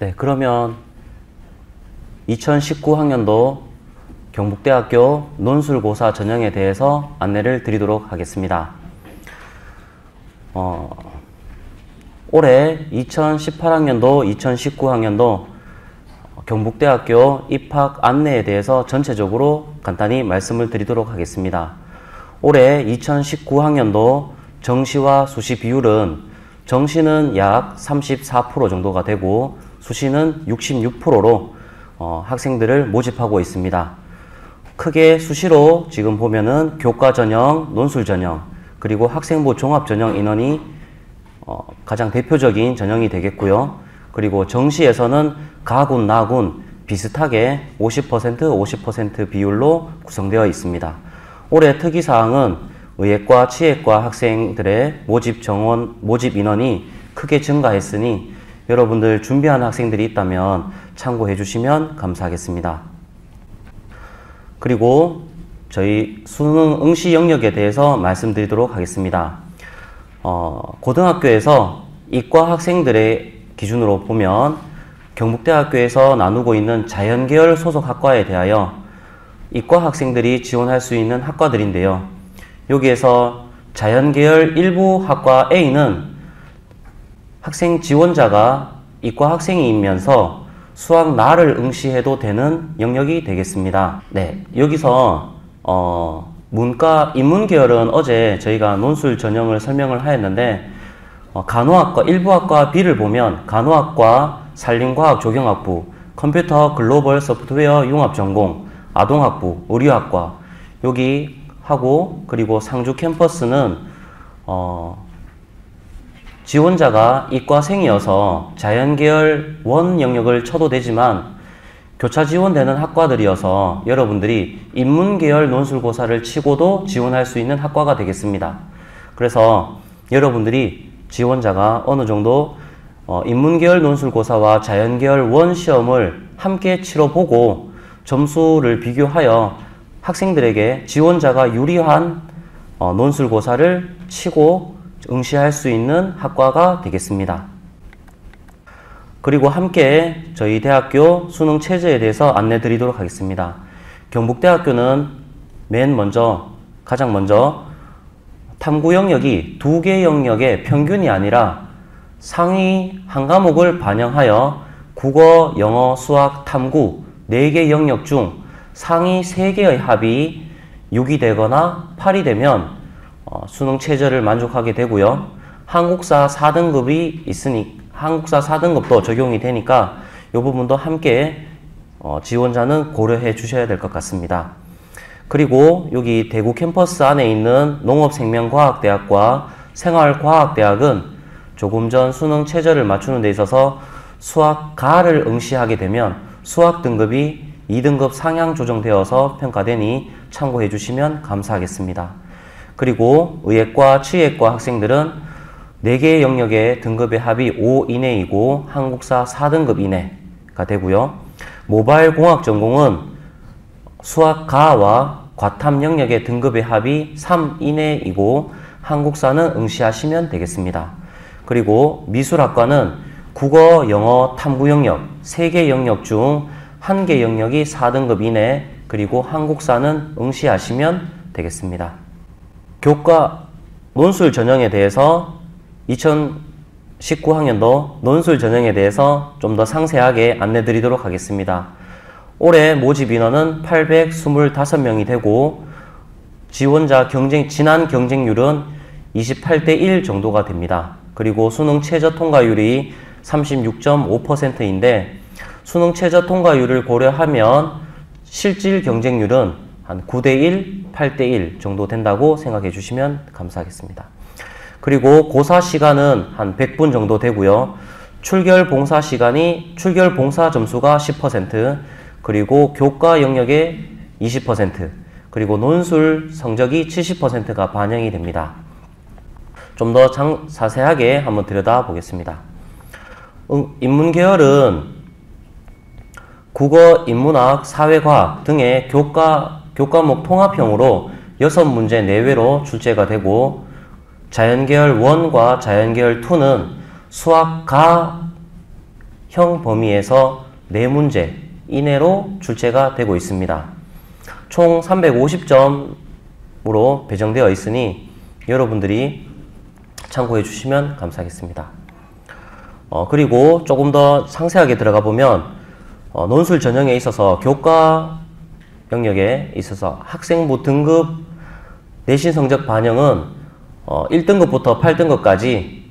네, 그러면 2019학년도 경북대학교 논술고사 전형에 대해서 안내를 드리도록 하겠습니다. 올해 2018학년도, 2019학년도 경북대학교 입학 안내에 대해서 전체적으로 간단히 말씀을 드리도록 하겠습니다. 올해 2019학년도 정시와 수시 비율은 정시는 약 34% 정도가 되고 수시는 66%로 학생들을 모집하고 있습니다. 크게 수시로 지금 보면은 교과 전형, 논술 전형, 그리고 학생부 종합 전형 인원이 가장 대표적인 전형이 되겠고요. 그리고 정시에서는 가군, 나군 비슷하게 50%, 50% 비율로 구성되어 있습니다. 올해 특이사항은 의예과, 치예과 학생들의 모집 인원이 크게 증가했으니 여러분들 준비하는 학생들이 있다면 참고해 주시면 감사하겠습니다. 그리고 저희 수능 응시 영역에 대해서 말씀드리도록 하겠습니다. 고등학교에서 이과 학생들의 기준으로 보면 경북대학교에서 나누고 있는 자연계열 소속 학과에 대하여 이과 학생들이 지원할 수 있는 학과들인데요. 여기에서 자연계열 일부 학과 A는 학생 지원자가 이과 학생이면서 수학 나를 응시해도 되는 영역이 되겠습니다. 네, 여기서 문과 인문계열은 어제 저희가 논술 전형을 설명을 하였는데 간호학과 일부 학과 B를 보면 간호학과, 산림과학 조경학부, 컴퓨터 글로벌 소프트웨어 융합전공, 아동학부, 의료학과 여기 하고, 그리고 상주 캠퍼스는 지원자가 이과생이어서 자연계열 원 영역을 쳐도 되지만 교차 지원되는 학과들이어서 여러분들이 인문계열 논술고사를 치고도 지원할 수 있는 학과가 되겠습니다. 그래서 여러분들이 지원자가 어느 정도 인문계열 논술고사와 자연계열 원 시험을 함께 치러보고 점수를 비교하여 학생들에게 지원자가 유리한 논술고사를 치고 응시할 수 있는 학과가 되겠습니다. 그리고 함께 저희 대학교 수능 체제에 대해서 안내 드리도록 하겠습니다. 경북대학교는 가장 먼저 탐구 영역이 2개 영역의 평균이 아니라 상위 한 과목을 반영하여 국어, 영어, 수학, 탐구 4개 영역 중 상위 3개의 합이 6이 되거나 8이 되면 수능 최저를 만족하게 되고요. 한국사 4등급이 있으니 한국사 4등급도 적용이 되니까 이 부분도 함께 지원자는 고려해 주셔야 될 것 같습니다. 그리고 여기 대구 캠퍼스 안에 있는 농업생명과학대학과 생활과학대학은 조금 전 수능 최저를 맞추는 데 있어서 수학가를 응시하게 되면 수학 등급이 2등급 상향 조정되어서 평가되니 참고해 주시면 감사하겠습니다. 그리고 의예과, 치예과 학생들은 4개의 영역의 등급의 합이 5 이내이고 한국사 4등급 이내가 되고요. 모바일 공학 전공은 수학가와 과탐 영역의 등급의 합이 3 이내이고 한국사는 응시하시면 되겠습니다. 그리고 미술학과는 국어, 영어, 탐구 영역 3개 영역 중 1개 영역이 4등급 이내, 그리고 한국사는 응시하시면 되겠습니다. 교과 논술 전형에 대해서 2019학년도 논술 전형에 대해서 좀 더 상세하게 안내 드리도록 하겠습니다. 올해 모집 인원은 825명이 되고 지원자 진한 경쟁률은 28대 1 정도가 됩니다. 그리고 수능 최저 통과율이 36.5%인데 수능 최저 통과율을 고려하면 실질 경쟁률은 한 9대 1, 8대 1 정도 된다고 생각해 주시면 감사하겠습니다. 그리고 고사 시간은 한 100분 정도 되고요. 출결 봉사 점수가 10%, 그리고 교과 영역의 20%, 그리고 논술 성적이 70%가 반영이 됩니다. 좀 더 자세하게 한번 들여다보겠습니다. 인문계열은 국어, 인문학, 사회과학 등의 교과목 통합형으로 6문제 내외로 출제가 되고 자연계열 1과 자연계열 2는 수학가 형 범위에서 4문제 이내로 출제가 되고 있습니다. 총 350점으로 배정되어 있으니 여러분들이 참고해 주시면 감사하겠습니다. 그리고 조금 더 상세하게 들어가 보면 논술 전형에 있어서 교과 영역에 있어서 학생부 등급 내신 성적 반영은 1등급부터 8등급까지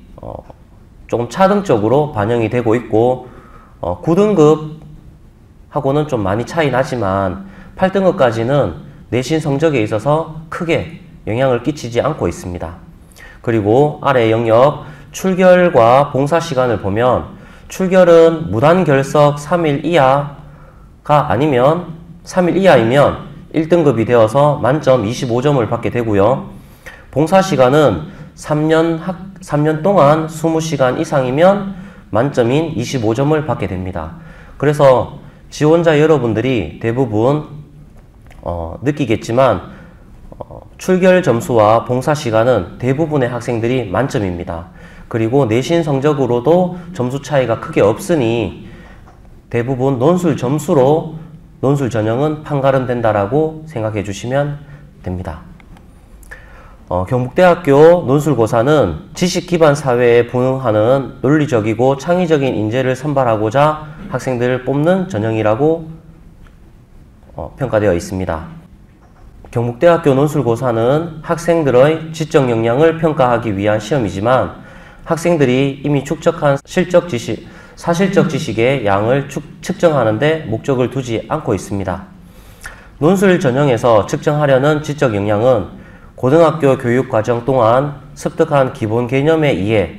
조금 차등적으로 반영이 되고 있고 9등급하고는 좀 많이 차이 나지만 8등급까지는 내신 성적에 있어서 크게 영향을 끼치지 않고 있습니다. 그리고 아래 영역 출결과 봉사 시간을 보면 출결은 무단 결석 3일 이하가 아니면 3일 이하이면 1등급이 되어서 만점 25점을 받게 되고요. 봉사 시간은 3년 동안 20시간 이상이면 만점인 25점을 받게 됩니다. 그래서 지원자 여러분들이 대부분 느끼겠지만 출결 점수와 봉사 시간은 대부분의 학생들이 만점입니다. 그리고 내신 성적으로도 점수 차이가 크게 없으니 대부분 논술 점수로 논술 전형은 판가름된다라고 생각해 주시면 됩니다. 경북대학교 논술고사는 지식 기반 사회에 부응하는 논리적이고 창의적인 인재를 선발하고자 학생들을 뽑는 전형이라고 평가되어 있습니다. 경북대학교 논술고사는 학생들의 지적 역량을 평가하기 위한 시험이지만 학생들이 이미 축적한 사실적 지식의 양을 측정하는 데 목적을 두지 않고 있습니다. 논술 전형에서 측정하려는 지적 역량은 고등학교 교육과정 동안 습득한 기본 개념의 이해,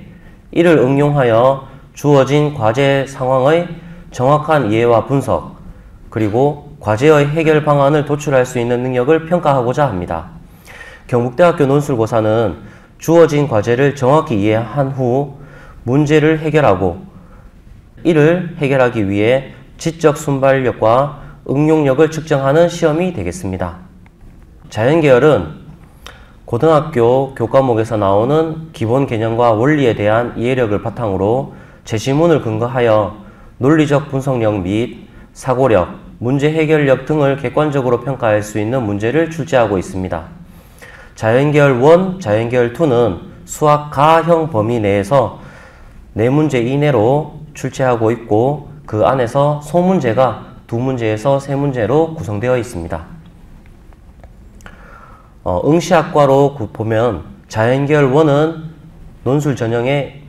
이를 응용하여 주어진 과제 상황의 정확한 이해와 분석, 그리고 과제의 해결 방안을 도출할 수 있는 능력을 평가하고자 합니다. 경북대학교 논술고사는 주어진 과제를 정확히 이해한 후 문제를 해결하고 이를 해결하기 위해 지적 순발력과 응용력을 측정하는 시험이 되겠습니다. 자연계열은 고등학교 교과목에서 나오는 기본 개념과 원리에 대한 이해력을 바탕으로 제시문을 근거하여 논리적 분석력 및 사고력, 문제 해결력 등을 객관적으로 평가할 수 있는 문제를 출제하고 있습니다. 자연계열 1, 자연계열 2는 수학 가형 범위 내에서 4문제 이내로 출제하고 있고 그 안에서 소문제가 2문제에서 3문제로 구성되어 있습니다. 응시학과로 보면 자연계열 1은 논술 전형의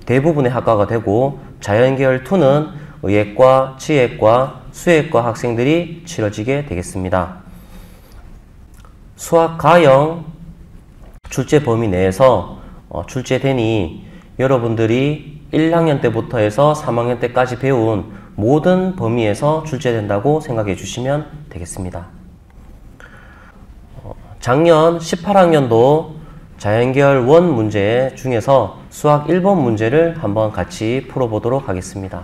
대부분의 학과가 되고 자연계열 2는 의예과, 치예과, 수예과 학생들이 치러지게 되겠습니다. 수학 가형 출제 범위 내에서 출제되니 여러분들이 1학년 때부터 해서 3학년 때까지 배운 모든 범위에서 출제된다고 생각해 주시면 되겠습니다. 작년 18학년도 자연계열 1 문제 중에서 수학 1번 문제를 한번 같이 풀어보도록 하겠습니다.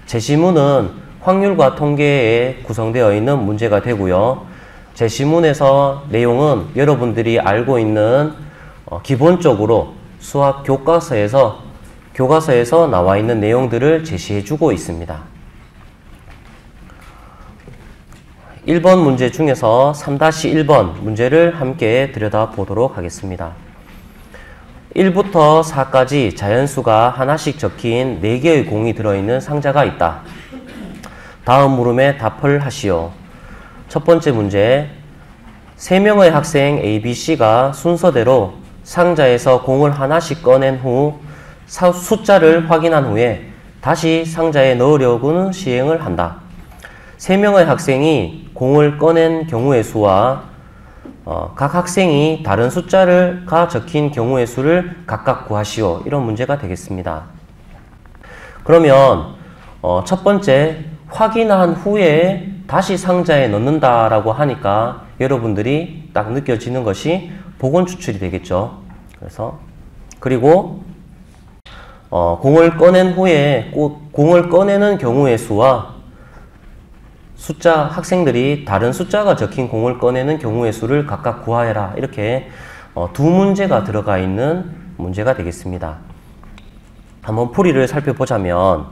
제시문은 확률과 통계에 구성되어 있는 문제가 되고요. 제시문에서 내용은 여러분들이 알고 있는 기본적으로 수학 교과서에서 나와 있는 내용들을 제시해 주고 있습니다. 1번 문제 중에서 3-1번 문제를 함께 들여다보도록 하겠습니다. 1부터 4까지 자연수가 하나씩 적힌 4개의 공이 들어있는 상자가 있다. 다음 물음에 답을 하시오. 첫 번째 문제, 3명의 학생 A, B, C가 순서대로 상자에서 공을 하나씩 꺼낸 후 숫자를 확인한 후에 다시 상자에 넣으려고는 시행을 한다. 3명의 학생이 공을 꺼낸 경우의 수와 각 학생이 다른 숫자가 적힌 경우의 수를 각각 구하시오. 이런 문제가 되겠습니다. 그러면 첫 번째, 확인한 후에 다시 상자에 넣는다라고 하니까 여러분들이 딱 느껴지는 것이 복원 추출이 되겠죠. 그리고 공을 꺼낸 후에 공을 꺼내는 경우의 수와 학생들이 다른 숫자가 적힌 공을 꺼내는 경우의 수를 각각 구하여라. 이렇게 2문제가 들어가 있는 문제가 되겠습니다. 한번 풀이를 살펴보자면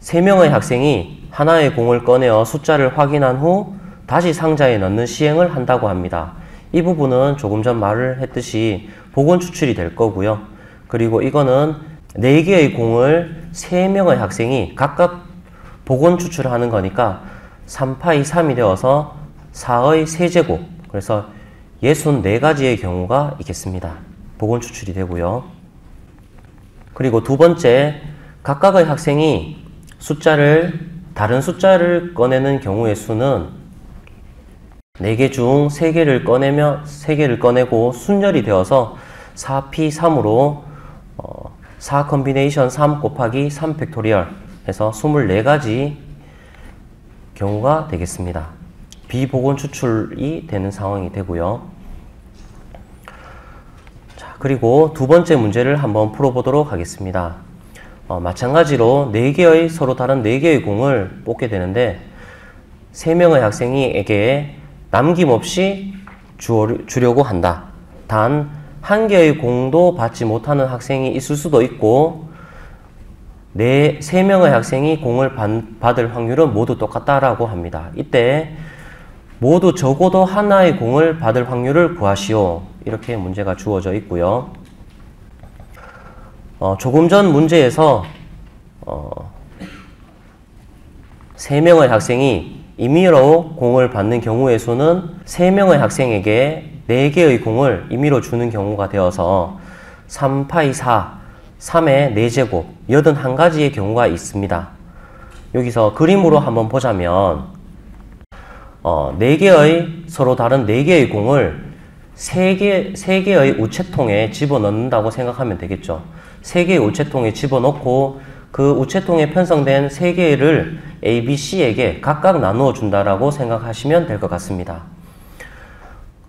3명의 학생이 하나의 공을 꺼내어 숫자를 확인한 후 다시 상자에 넣는 시행을 한다고 합니다. 이 부분은 조금 전 말을 했듯이 복원 추출이 될 거고요. 그리고 이거는 4개의 공을 3명의 학생이 각각 복원 추출하는 거니까 3파이 3이 되어서 4의 세제곱, 그래서 64가지의 경우가 있겠습니다. 복원 추출이 되고요. 그리고 두 번째, 각각의 학생이 다른 숫자를 꺼내는 경우의 수는 4개 중 3개를 꺼내고 순열이 되어서 4p3으로 4 컨비네이션 3 곱하기 3 팩토리얼 해서 24가지 경우가 되겠습니다. 비복원 추출이 되는 상황이 되고요. 자, 그리고 두 번째 문제를 한번 풀어보도록 하겠습니다. 마찬가지로 서로 다른 4개의 공을 뽑게 되는데 3명의 학생에게 남김없이 주려고 한다. 단 1개의 공도 받지 못하는 학생이 있을 수도 있고 3명의 학생이 공을 받을 확률은 모두 똑같다라고 합니다. 이때 모두 적어도 하나의 공을 받을 확률을 구하시오. 이렇게 문제가 주어져 있고요. 조금 전 문제에서 3명의 학생이 임의로 공을 받는 경우의 수는 3명의 학생에게 4개의 공을 임의로 주는 경우가 되어서 3파이 4, 3의 4제곱, 81가지의 경우가 있습니다. 여기서 그림으로 한번 보자면 4개의 서로 다른 4개의 공을 3개의 우체통에 집어넣는다고 생각하면 되겠죠. 3개의 우체통에 집어넣고 그 우체통에 편성된 3개를 A, B, C에게 각각 나누어 준다라고 생각하시면 될 것 같습니다.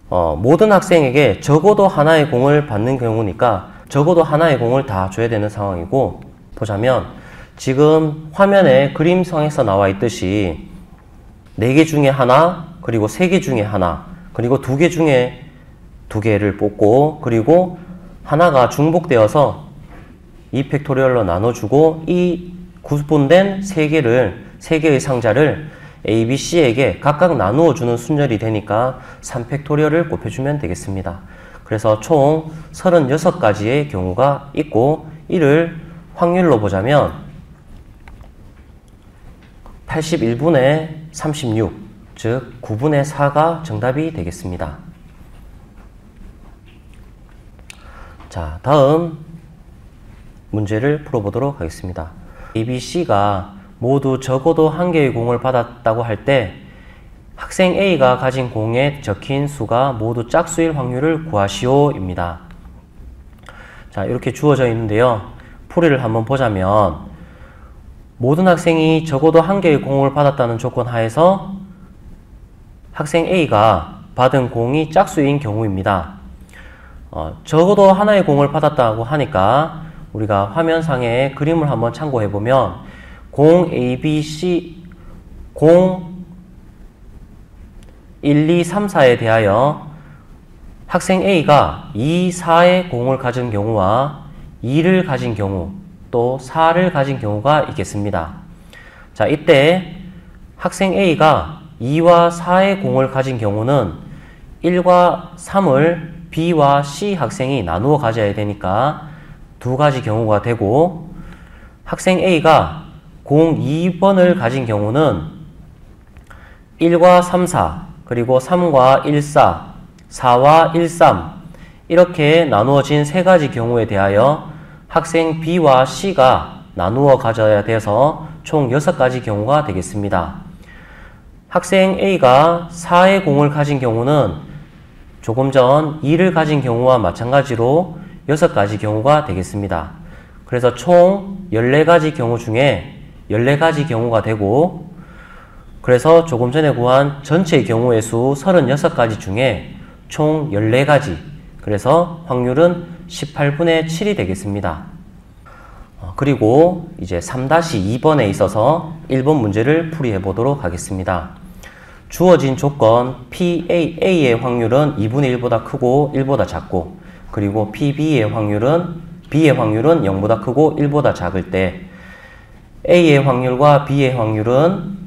모든 학생에게 적어도 하나의 공을 받는 경우니까 적어도 하나의 공을 다 줘야 되는 상황이고, 보자면 지금 화면에 그림상에서 나와 있듯이 4개 중에 하나, 그리고 3개 중에 하나, 그리고 2개 중에 2개를 뽑고, 그리고 하나가 중복되어서 2팩토리얼로 나눠주고 이 구분된 3개의 상자를 A, B, C에게 각각 나누어 주는 순열이 되니까 3팩토리얼을 곱해주면 되겠습니다. 그래서 총 36가지의 경우가 있고, 이를 확률로 보자면 81분의 36, 즉 9분의 4가 정답이 되겠습니다. 자, 다음 문제를 풀어보도록 하겠습니다. A, B, C가 모두 적어도 1개의 공을 받았다고 할 때 학생 A가 가진 공에 적힌 수가 모두 짝수일 확률을 구하시오입니다. 자, 이렇게 주어져 있는데요. 풀이를 한번 보자면 모든 학생이 적어도 1개의 공을 받았다는 조건 하에서 학생 A가 받은 공이 짝수인 경우입니다. 적어도 하나의 공을 받았다고 하니까 우리가 화면상의 그림을 한번 참고해 보면 공 A, B, C, 공 1, 2, 3, 4에 대하여 학생 A가 2, 4의 공을 가진 경우와 2를 가진 경우, 또 4를 가진 경우가 있겠습니다. 자, 이때 학생 A가 2와 4의 공을 가진 경우는 1과 3을 B와 C 학생이 나누어 가져야 되니까 2가지 경우가 되고, 학생 A가 공 2번을 가진 경우는 1과 3, 4, 그리고 3과 1, 4, 4와 1, 3 이렇게 나누어진 3가지 경우에 대하여 학생 B와 C가 나누어 가져야 돼서 총 6가지 경우가 되겠습니다. 학생 A가 4의 공을 가진 경우는 조금 전 2를 가진 경우와 마찬가지로 6가지 경우가 되겠습니다. 그래서 총 14가지 경우 중에 14가지 경우가 되고, 그래서 조금 전에 구한 전체 경우의 수 36가지 중에 총 14가지, 그래서 확률은 18분의 7이 되겠습니다. 그리고 이제 3-2번에 있어서 1번 문제를 풀이해 보도록 하겠습니다. 주어진 조건 PA의 확률은 2분의 1보다 크고 1보다 작고, 그리고 PB의 확률은 B의 확률은 0보다 크고 1보다 작을 때 A의 확률과 B의 확률은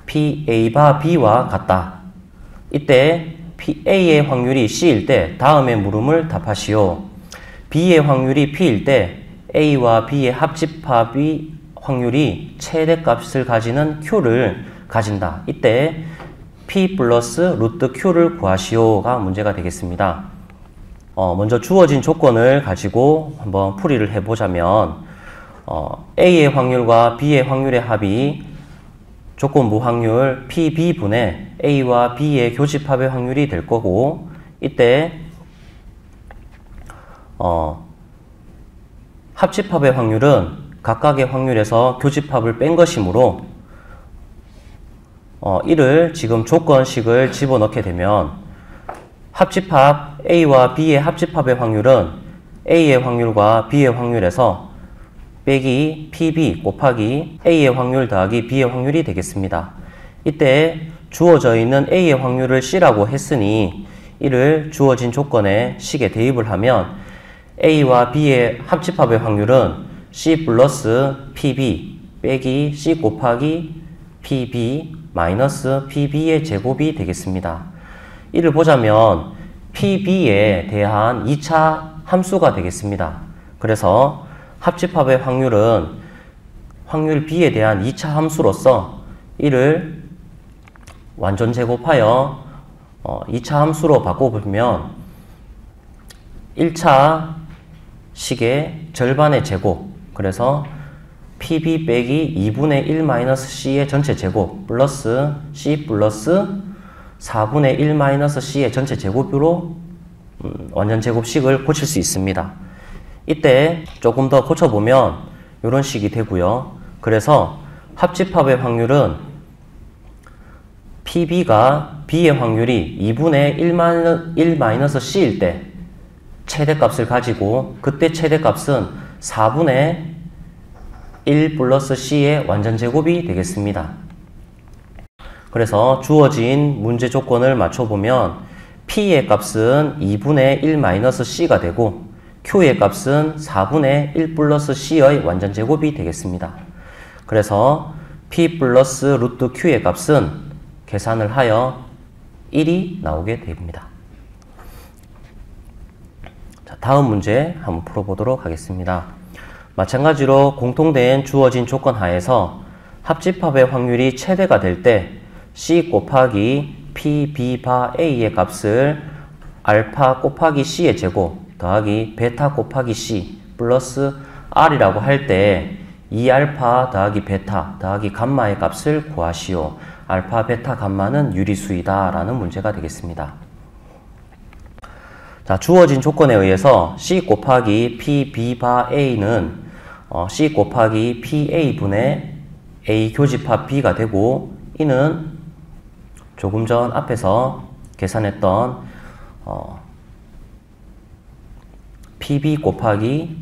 PA 바 B와 같다. 이때 A의 확률이 C일 때 다음의 물음을 답하시오. B의 확률이 P일 때 A와 B의 합집합이 확률이 최대값을 가지는 Q를 가진다. 이때 P 플러스 루트 Q를 구하시오가 문제가 되겠습니다. 먼저 주어진 조건을 가지고 한번 풀이를 해보자면 A의 확률과 B의 확률의 합이 조건부 확률 PB분의 A와 B의 교집합의 확률이 될 거고, 이때 합집합의 확률은 각각의 확률에서 교집합을 뺀 것이므로 이를 지금 조건식을 집어넣게 되면 합집합 A와 B의 합집합의 확률은 A의 확률과 B의 확률에서 빼기 PB 곱하기 A의 확률 더하기 B의 확률이 되겠습니다. 이때 주어져 있는 A의 확률을 C라고 했으니 이를 주어진 조건에 식에 대입을 하면 A와 B의 합집합의 확률은 C 플러스 PB 빼기 C 곱하기 PB 마이너스 PB의 제곱이 되겠습니다. 이를 보자면 PB에 대한 2차 함수가 되겠습니다. 그래서 합집합의 확률은 확률 B에 대한 2차 함수로서 이를 완전 제곱하여 2차 함수로 바꿔보면 1차 식의 절반의 제곱, 그래서 PB 빼기 2분의 1 마이너스 C의 전체 제곱 플러스 C 플러스 4분의 1 마이너스 C의 전체 제곱으로 완전 제곱식을 고칠 수 있습니다. 이때 조금 더 고쳐보면 이런 식이 되고요. 그래서 합집합의 확률은 PB가 B의 확률이 2분의 1 마이너스 C일 때 최대값을 가지고, 그때 최대값은 4분의 1 플러스 C의 완전 제곱이 되겠습니다. 그래서 주어진 문제 조건을 맞춰보면 P의 값은 2분의 1 마이너스 C가 되고 Q의 값은 4분의 1 플러스 C의 완전 제곱이 되겠습니다. 그래서 P 플러스 루트 Q의 값은 계산을 하여 1이 나오게 됩니다. 자, 다음 문제 한번 풀어보도록 하겠습니다. 마찬가지로 공통된 주어진 조건 하에서 합집합의 확률이 최대가 될 때 C 곱하기 P, B 바 A의 값을 알파 곱하기 C의 제곱 더하기 베타 곱하기 C 플러스 R이라고 할 때 2알파 더하기 베타 더하기 감마의 값을 구하시오. 알파, 베타, 감마는 유리수이다 라는 문제가 되겠습니다. 자, 주어진 조건에 의해서 C 곱하기 P, B 바 A는 C 곱하기 PA분의 A 교집합 B가 되고, 이는 조금 전 앞에서 계산했던 PB 곱하기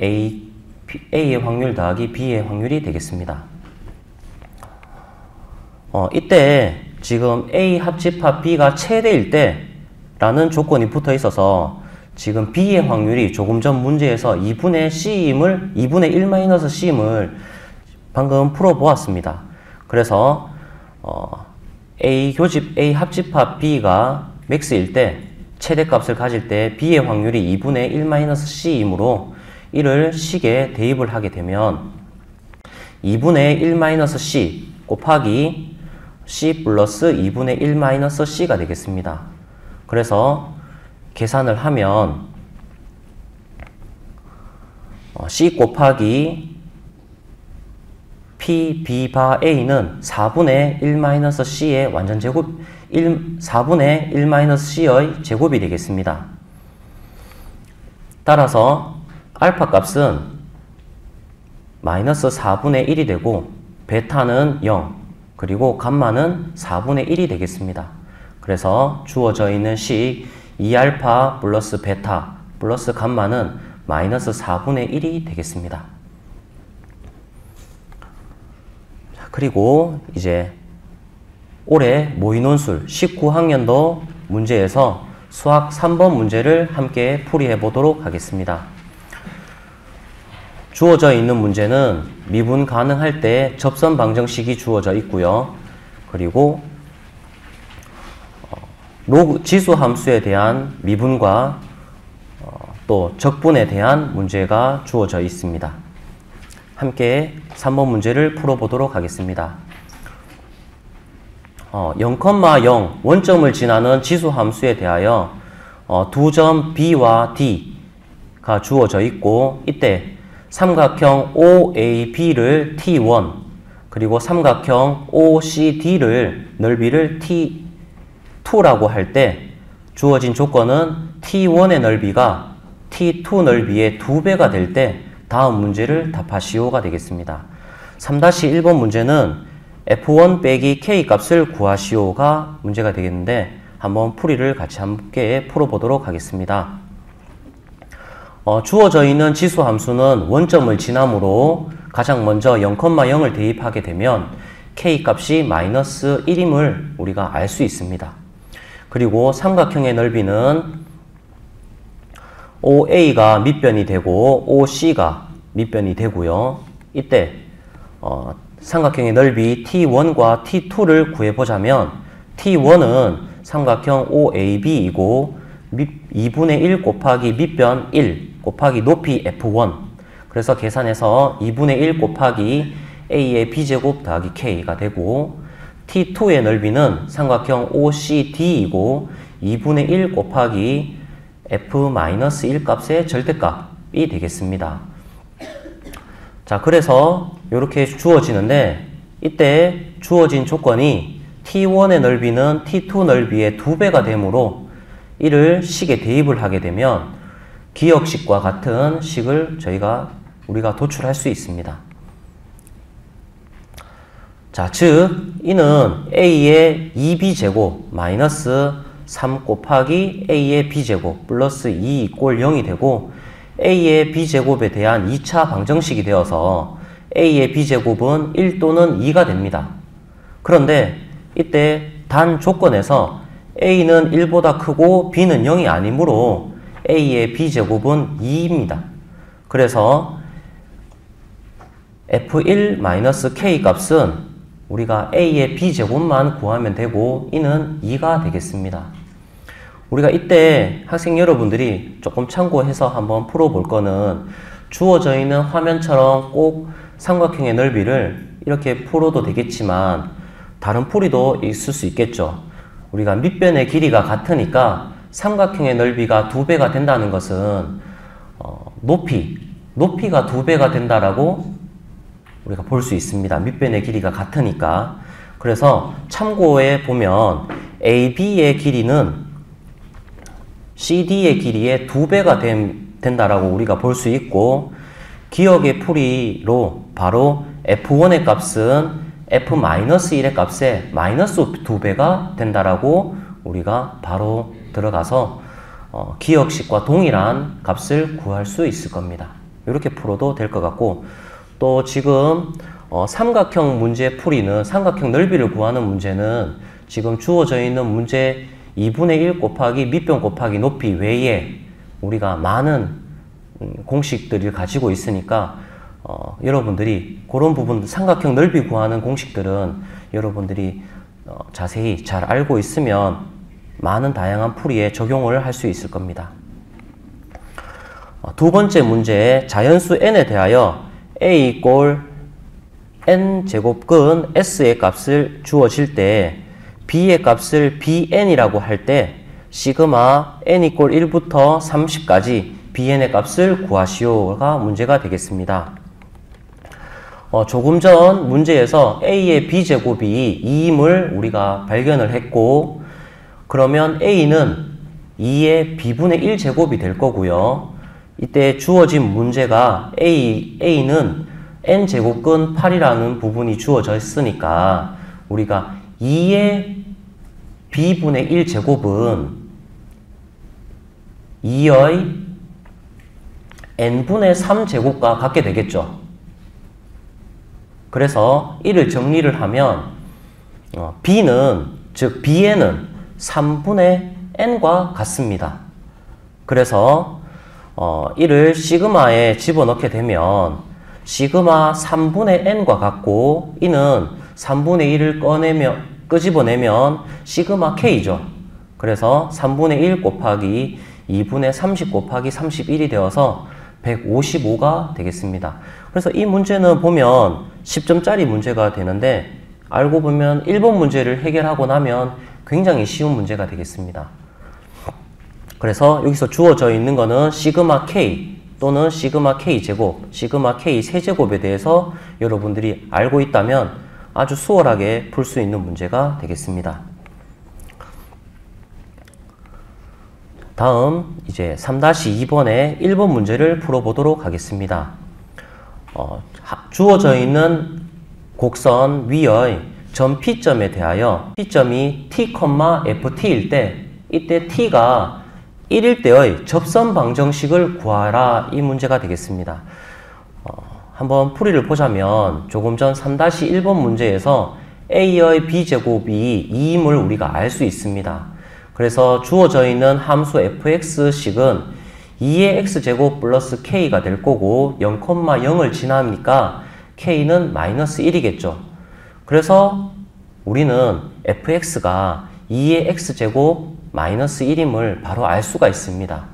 A의 확률 더하기 B의 확률이 되겠습니다. 이때 지금 A 합집합 B가 최대일 때 라는 조건이 붙어 있어서 지금 B의 확률이 조금 전 문제에서 2분의 1 마이너스 C임을 방금 풀어보았습니다. 그래서 A 합집합 B가 맥스일 때 최대값을 가질 때 B의 확률이 2분의 1 마이너스 C이므로 이를 식에 대입을 하게 되면 2분의 1 마이너스 C 곱하기 C 플러스 2분의 1 마이너스 C가 되겠습니다. 그래서 계산을 하면 C 곱하기 P, B 바 A는 4분의 1 마이너스 C의 완전 제곱 4분의 1 마이너스 C의 제곱이 되겠습니다. 따라서 알파 값은 마이너스 4분의 1이 되고 베타는 0, 그리고 감마는 4분의 1이 되겠습니다. 그래서 주어져 있는 식 2알파 플러스 베타 플러스 감마는 마이너스 4분의 1이 되겠습니다. 그리고 이제 올해 모의논술 19학년도 문제에서 수학 3번 문제를 함께 풀이해 보도록 하겠습니다. 주어져 있는 문제는 미분 가능할 때 접선 방정식이 주어져 있고요. 그리고 지수 함수에 대한 미분과 또 적분에 대한 문제가 주어져 있습니다. 함께 3번 문제를 풀어보도록 하겠습니다. 0,0 원점을 지나는 지수 함수에 대하여 두 점 B와 D가 주어져 있고, 이때 삼각형 OAB를 T1 그리고 삼각형 OCD를 넓이를 T2라고 할 때 주어진 조건은 T1의 넓이가 T2 넓이의 2배가 될 때 다음 문제를 답하시오가 되겠습니다. 3-1번 문제는 F1 빼기 K 값을 구하시오가 문제가 되겠는데, 한번 풀이를 같이 함께 풀어보도록 하겠습니다. 주어져 있는 지수 함수는 원점을 지나므로 가장 먼저 0,0을 대입하게 되면 K 값이 마이너스 1임을 우리가 알 수 있습니다. 그리고 삼각형의 넓이는 OA가 밑변이 되고 OC가 밑변이 되고요. 이때 삼각형의 넓이 T1과 T2를 구해보자면 T1은 삼각형 OAB이고 2분의 1 곱하기 밑변 1 곱하기 높이 F1, 그래서 계산해서 2분의 1 곱하기 A의 B제곱 더하기 K가 되고, T2의 넓이는 삼각형 OCD이고 2분의 1 곱하기 F-1 값의 절대값이 되겠습니다. 자, 그래서 이렇게 주어지는데, 이때 주어진 조건이 T1의 넓이는 T2 넓이의 2배가 되므로 이를 식에 대입을 하게 되면 기역식과 같은 식을 우리가 도출할 수 있습니다. 자, 즉 이는 A의 2B제곱 마이너스 3 곱하기 A의 B제곱 플러스 2 꼴 0이 되고, A의 B제곱에 대한 2차 방정식이 되어서 A의 B제곱은 1 또는 2가 됩니다. 그런데 이때 단 조건에서 A는 1보다 크고 B는 0이 아니므로 A의 B제곱은 2입니다. 그래서 F1-K 값은 우리가 A의 B제곱만 구하면 되고, 이는 2가 되겠습니다. 우리가 이때 학생 여러분들이 조금 참고해서 한번 풀어볼 거는, 주어져 있는 화면처럼 꼭 삼각형의 넓이를 이렇게 풀어도 되겠지만 다른 풀이도 있을 수 있겠죠. 우리가 밑변의 길이가 같으니까 삼각형의 넓이가 2배가 된다는 것은 높이가 2배가 된다라고 우리가 볼 수 있습니다. 밑변의 길이가 같으니까. 그래서 참고해 보면 AB의 길이는 CD의 길이의 2배가 된다라고 우리가 볼 수 있고, 기역의 풀이로 바로 F1의 값은 F-1의 값에 마이너스 2배가 된다라고 우리가 바로 들어가서 기역식과 동일한 값을 구할 수 있을 겁니다. 이렇게 풀어도 될 것 같고, 또 지금 삼각형 문제 풀이는, 삼각형 넓이를 구하는 문제는 지금 주어져 있는 문제 2분의 1 곱하기 밑변 곱하기 높이 외에 우리가 많은 공식들을 가지고 있으니까 여러분들이 그런 부분, 삼각형 넓이 구하는 공식들은 여러분들이 자세히 잘 알고 있으면 많은 다양한 풀이에 적용을 할 수 있을 겁니다. 두 번째 문제, 자연수 n에 대하여 a 이꼴 n제곱근 s의 값을 주어질 때 b의 값을 bn이라고 할 때 시그마 n 이꼴 1부터 30까지 bn의 값을 구하시오가 문제가 되겠습니다. 조금 전 문제에서 a의 b제곱이 2임을 우리가 발견을 했고, 그러면 a는 2의 b분의 1제곱이 될 거고요. 이때 주어진 문제가 a는 n제곱근 8이라는 부분이 주어져 있으니까 우리가 2의 b분의 1제곱은 2의 n분의 3제곱과 같게 되겠죠. 그래서 이를 정리를 하면 b는, 즉 bn은 3분의 n과 같습니다. 그래서 이를 시그마에 집어넣게 되면 시그마 3분의 n과 같고 이는 3분의 1을 끄집어내면 시그마 k죠. 그래서 3분의 1 곱하기 2분의 30 곱하기 31이 되어서 155가 되겠습니다. 그래서 이 문제는 보면 10점짜리 문제가 되는데 알고 보면 1번 문제를 해결하고 나면 굉장히 쉬운 문제가 되겠습니다. 그래서 여기서 주어져 있는 거는 시그마 k 또는 시그마 k 제곱, 시그마 k 세제곱에 대해서 여러분들이 알고 있다면 아주 수월하게 풀 수 있는 문제가 되겠습니다. 다음 이제 3-2번의 1번 문제를 풀어보도록 하겠습니다. 주어져 있는 곡선 위의 점 P점에 대하여 P점이 t, ft일 때 이때 t가 1일 때의 접선 방정식을 구하라 이 문제가 되겠습니다. 한번 풀이를 보자면 조금 전 3-1번 문제에서 a의 b제곱이 2임을 우리가 알 수 있습니다. 그래서 주어져 있는 함수 fx식은 2의 x제곱 플러스 k가 될 거고 0,0을 지나니까 k는 마이너스 1이겠죠. 그래서 우리는 fx가 2의 x제곱 마이너스 1임을 바로 알 수가 있습니다.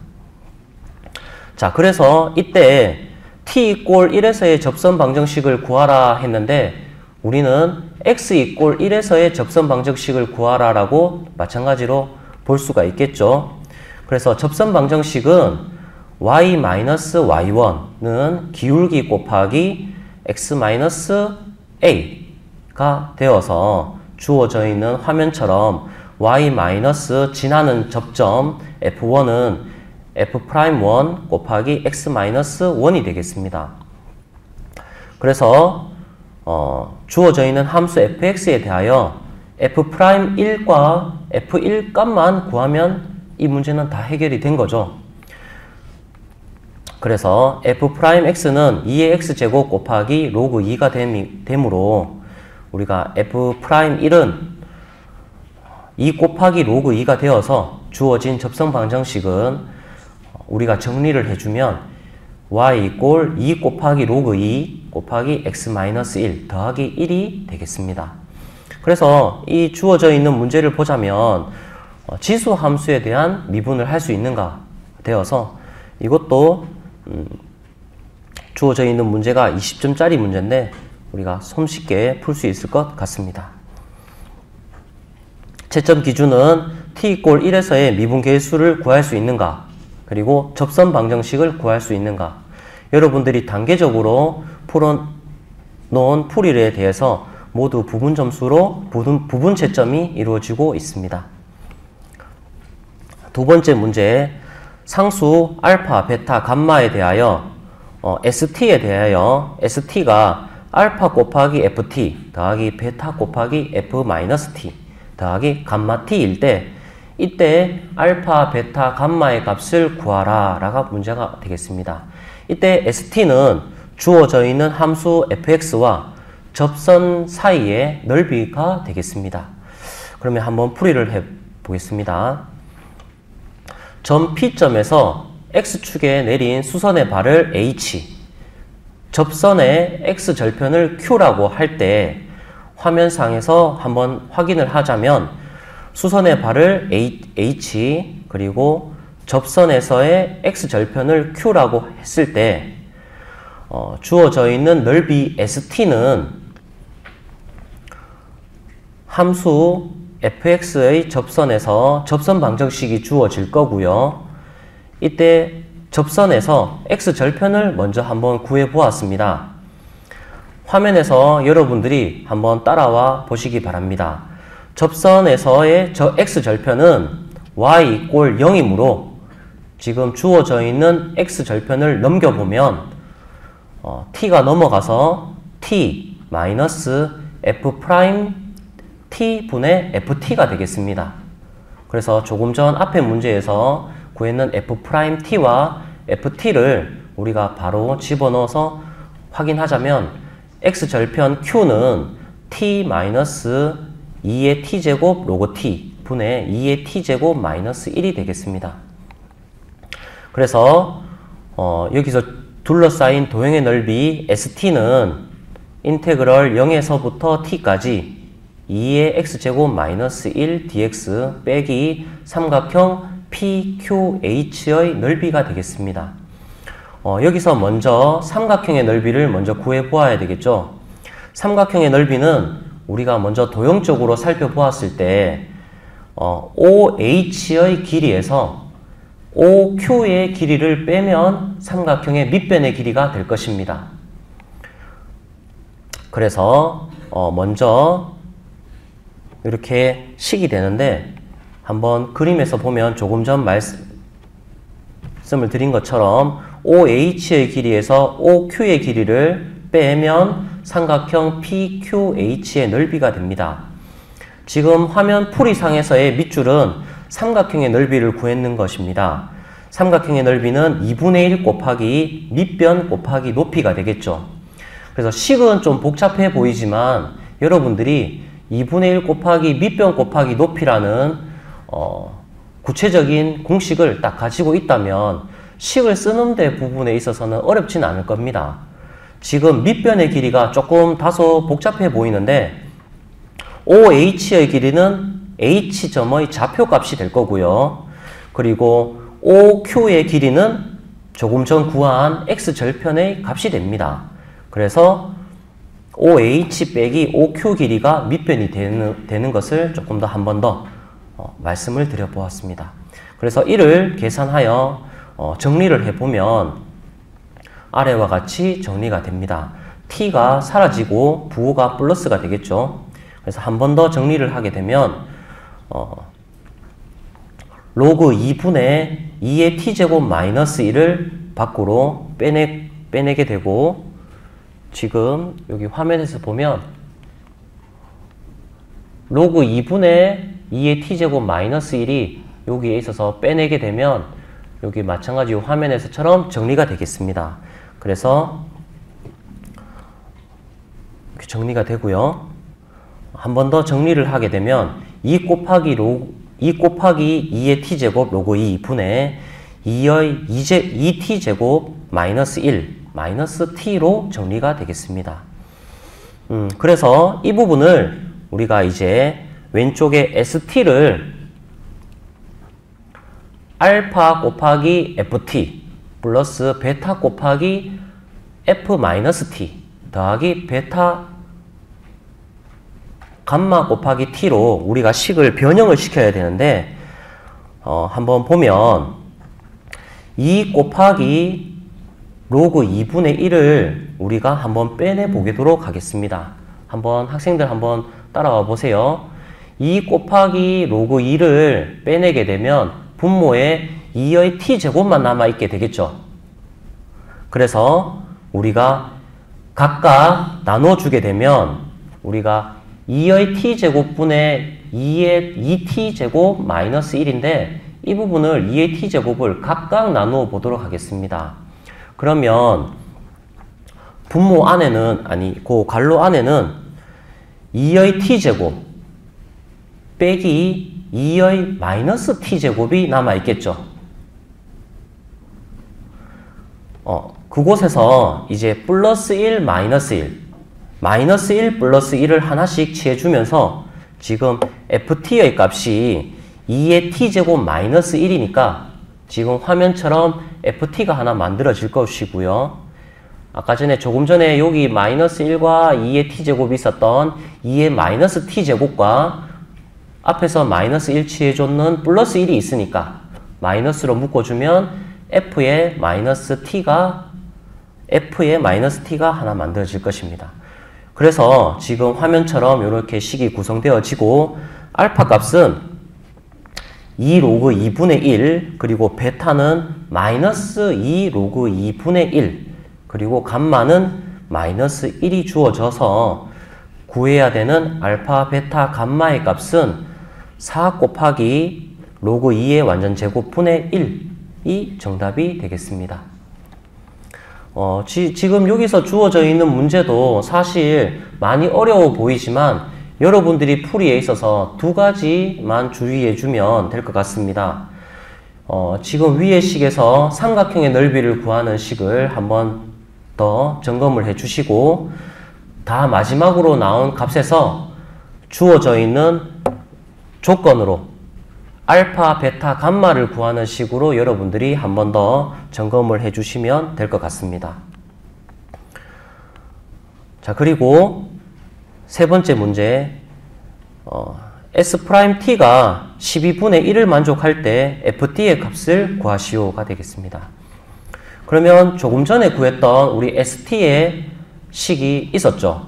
자, 그래서 이때 t 이꼴 1에서의 접선 방정식을 구하라 했는데 우리는 x 이꼴 1에서의 접선 방정식을 구하라 라고 마찬가지로 볼 수가 있겠죠. 그래서 접선 방정식은 y-y1는 기울기 곱하기 x-a가 되어서 주어져 있는 화면처럼 y- 지나는 접점 f1은 f'1 곱하기 x-1이 되겠습니다. 그래서 주어져 있는 함수 fx에 대하여 f'1과 f1 값만 구하면 이 문제는 다 해결이 된 거죠. 그래서 f'x는 2의 x제곱 곱하기 로그 2가 되므로 우리가 f'1은 2 곱하기 로그 2가 되어서 주어진 접선 방정식은 우리가 정리를 해주면 y 이꼴 2 곱하기 로그 2 곱하기 x-1 더하기 1이 되겠습니다. 그래서 이 주어져 있는 문제를 보자면 지수 함수에 대한 미분을 할 수 있는가 되어서 이것도 주어져 있는 문제가 20점짜리 문제인데 우리가 손쉽게 풀 수 있을 것 같습니다. 채점 기준은 t 이꼴 1에서의 미분 계수를 구할 수 있는가 그리고 접선 방정식을 구할 수 있는가 여러분들이 단계적으로 풀어놓은 풀이에 대해서 모두 부분 점수로 부분 채점이 이루어지고 있습니다. 두 번째 문제, 상수 알파, 베타, 감마에 대하여 ST에 대하여 ST가 알파 곱하기 FT 더하기 베타 곱하기 F-T 더하기 감마 T일 때 이때 알파, 베타, 감마의 값을 구하라 라가 문제가 되겠습니다. 이때 ST는 주어져 있는 함수 fx와 접선 사이의 넓이가 되겠습니다. 그러면 한번 풀이를 해 보겠습니다. 점 P점에서 X축에 내린 수선의 발을 H, 접선의 X절편을 Q라고 할 때 화면상에서 한번 확인을 하자면 수선의 발을 H 그리고 접선에서의 X절편을 Q라고 했을 때 주어져 있는 넓이 ST는 함수 fx의 접선에서 접선 방정식이 주어질 거고요. 이때 접선에서 x절편을 먼저 한번 구해 보았습니다. 화면에서 여러분들이 한번 따라와 보시기 바랍니다. 접선에서의 x절편은 y 이꼴 0이므로 지금 주어져 있는 x절편을 넘겨보면 t가 넘어가서 t 마이너스 f 프라임 t 분의 ft가 되겠습니다. 그래서 조금 전 앞에 문제에서 구했는 f't와 ft를 우리가 바로 집어넣어서 확인하자면 x절편 q는 t 마이너스 2의 t제곱 로그 t 분의 2의 t제곱 마이너스 1이 되겠습니다. 그래서 여기서 둘러싸인 도형의 넓이 ST는 인테그럴 0에서부터 t까지 2의 x제곱 마이너스 1 dx 빼기 삼각형 PQH의 넓이가 되겠습니다. 여기서 먼저 삼각형의 넓이를 먼저 구해 보아야 되겠죠. 삼각형의 넓이는 우리가 먼저 도형적으로 살펴보았을 때 OH의 길이에서 OQ의 길이를 빼면 삼각형의 밑변의 길이가 될 것입니다. 그래서 먼저 이렇게 식이 되는데 한번 그림에서 보면 조금 전 말씀을 드린 것처럼 OH의 길이에서 OQ의 길이를 빼면 삼각형 PQH의 넓이가 됩니다. 지금 화면 풀이상에서의 밑줄은 삼각형의 넓이를 구했는 것입니다. 삼각형의 넓이는 2분의 1 곱하기 밑변 곱하기 높이가 되겠죠. 그래서 식은 좀 복잡해 보이지만 여러분들이 2분의 1 곱하기 밑변 곱하기 높이라는 구체적인 공식을 딱 가지고 있다면 식을 쓰는 데 부분에 있어서는 어렵진 않을 겁니다. 지금 밑변의 길이가 조금 다소 복잡해 보이는데 OH의 길이는 H점의 좌표값이 될 거고요. 그리고 OQ의 길이는 조금 전 구한 X절편의 값이 됩니다. 그래서 OH 빼기 OQ 길이가 밑변이 되는 것을 조금 더 한 번 더 말씀을 드려보았습니다. 그래서 이를 계산하여 정리를 해보면 아래와 같이 정리가 됩니다. t가 사라지고 부호가 플러스가 되겠죠. 그래서 한 번 더 정리를 하게 되면 로그 2분의 2의 t제곱 마이너스 1을 밖으로 빼내게 되고 지금 여기 화면에서 보면 로그 2분의 2의 t제곱 마이너스 1이 여기에 있어서 빼내게 되면 여기 마찬가지 화면에서처럼 정리가 되겠습니다. 그래서 이렇게 정리가 되고요. 한 번 더 정리를 하게 되면 2 곱하기 2의 t제곱 로그 2분의 2의 2t제곱 마이너스 1 마이너스 t로 정리가 되겠습니다. 그래서 이 부분을 우리가 이제 왼쪽에 st를 알파 곱하기 ft 플러스 베타 곱하기 f-t 더하기 베타 감마 곱하기 t로 우리가 식을 변형을 시켜야 되는데 한번 보면 2 곱하기 로그 2분의 1을 우리가 한번 빼내 보도록 하겠습니다. 한번 학생들 한번 따라와 보세요. 2 곱하기 로그 2를 빼내게 되면 분모에 2의 t제곱만 남아있게 되겠죠. 그래서 우리가 각각 나눠주게 되면 우리가 2의 t제곱분의 2의 2t제곱 마이너스 1인데 이 부분을 2의 t제곱을 각각 나누어 보도록 하겠습니다. 그러면 분모 안에는 그 괄호 안에는 2의 t제곱 빼기 2의 마이너스 t제곱이 남아있겠죠. 그곳에서 이제 플러스 1, 마이너스 1, 마이너스 1 플러스 1을 하나씩 취해주면서 지금 ft의 값이 2의 t제곱 마이너스 1이니까 지금 화면처럼 ft가 하나 만들어질 것이고요. 아까 전에 조금 전에 여기 마이너스 1과 2의 t제곱이 있었던 2의 마이너스 t제곱과 앞에서 마이너스 1 취해줬는 플러스 1이 있으니까 마이너스로 묶어주면 f의 마이너스 t가 하나 만들어질 것입니다. 그래서 지금 화면처럼 이렇게 식이 구성되어지고 알파 값은 2 로그 2분의 1 그리고 베타는 마이너스 2 로그 2분의 1 그리고 감마는 마이너스 1이 주어져서 구해야 되는 알파, 베타, 감마의 값은 4 곱하기 로그 2의 완전 제곱분의 1이 정답이 되겠습니다. 지금 여기서 주어져 있는 문제도 사실 많이 어려워 보이지만 여러분들이 풀이에 있어서 두 가지만 주의해 주면 될 것 같습니다. 지금 위의 식에서 삼각형의 넓이를 구하는 식을 한번 더 점검을 해 주시고, 다 마지막으로 나온 값에서 주어져 있는 조건으로 알파, 베타, 감마를 구하는 식으로 여러분들이 한 번 더 점검을 해 주시면 될 것 같습니다. 자, 그리고 세 번째 문제, S'T가 12분의 1을 만족할 때 FT의 값을 구하시오가 되겠습니다. 그러면 조금 전에 구했던 우리 ST의 식이 있었죠.